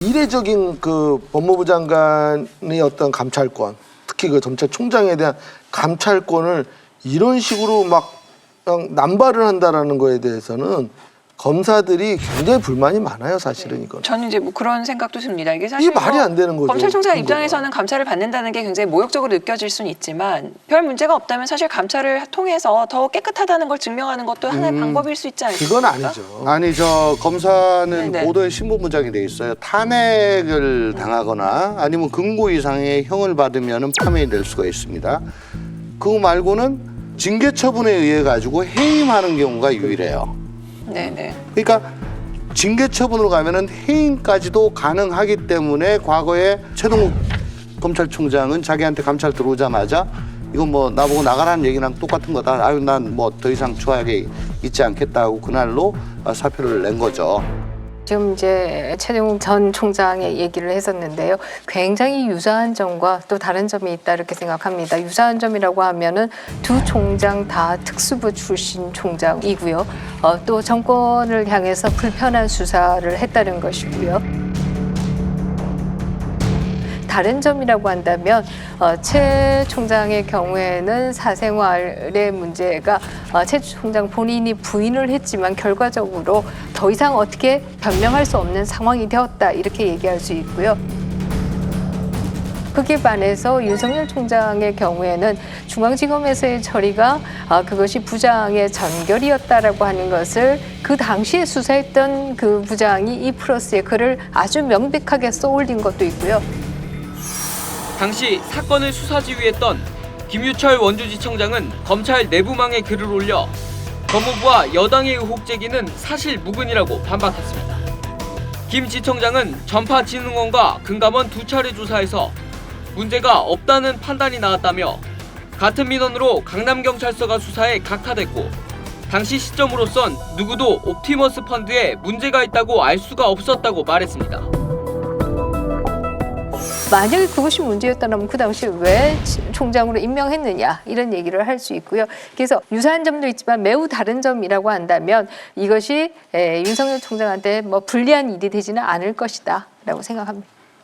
이례적인 그 법무부 장관의 어떤 감찰권, 특히 그 검찰총장에 대한 감찰권을 이런 식으로 막 그냥 남발을 한다라는 거에 대해서는 검사들이 굉장히 불만이 많아요, 사실은 이건. 저는 이제 뭐 그런 생각도 듭니다. 이게 사실 이게 말이 안 되는 거죠. 검찰총장 입장에서는 감찰을 받는다는 게 굉장히 모욕적으로 느껴질 수는 있지만 별 문제가 없다면 사실 감찰을 통해서 더 깨끗하다는 걸 증명하는 것도 하나의 방법일 수 있지 않습니까? 그건 아니죠. 아니 저 검사는 네네. 보도에 신분무장이 돼 있어요. 탄핵을 당하거나 아니면 금고 이상의 형을 받으면 파면이 될 수가 있습니다. 그거 말고는 징계 처분에 의해 가지고 해임하는 경우가 유일해요. 네네. 그러니까 징계 처분으로 가면은 해임까지도 가능하기 때문에 과거에 최동욱 검찰총장은 자기한테 감찰 들어오자마자 이건 뭐 나보고 나가라는 얘기랑 똑같은 거다. 아유 난 뭐 더 이상 추하게 있지 않겠다고 그날로 사표를 낸 거죠. 지금 이제 최동욱 전 총장의 얘기를 했었는데요. 굉장히 유사한 점과 또 다른 점이 있다 이렇게 생각합니다. 유사한 점이라고 하면은 두 총장 다 특수부 출신 총장이고요. 또 정권을 향해서 불편한 수사를 했다는 것이고요. 다른 점이라고 한다면 최 총장의 경우에는 사생활의 문제가 최 총장 본인이 부인을 했지만 결과적으로 더 이상 어떻게 변명할 수 없는 상황이 되었다 이렇게 얘기할 수 있고요. 그에 반해서 윤석열 총장의 경우에는 중앙지검에서의 처리가 그것이 부장의 전결이었다라고 하는 것을 그 당시에 수사했던 그 부장이 이 플러스에 글을 아주 명백하게 써올린 것도 있고요. 당시 사건을 수사지휘했던 김유철 원주지청장은 검찰 내부망에 글을 올려 법무부와 여당의 의혹 제기는 사실 무근이라고 반박했습니다. 김 지청장은 전파진흥원과 금감원 두 차례 조사에서 문제가 없다는 판단이 나왔다며 같은 민원으로 강남경찰서가 수사에 각하됐고 당시 시점으로선 누구도 옵티머스 펀드에 문제가 있다고 알 수가 없었다고 말했습니다. 만약에 그것이 문제였다면 그 당시에 왜 총장으로 임명했느냐 이런 얘기를 할 수 있고요. 그래서 유사한 점도 있지만 매우 다른 점이라고 한다면 이것이 윤석열 총장한테 뭐 불리한 일이 되지는 않을 것이다 라고 생각합니다.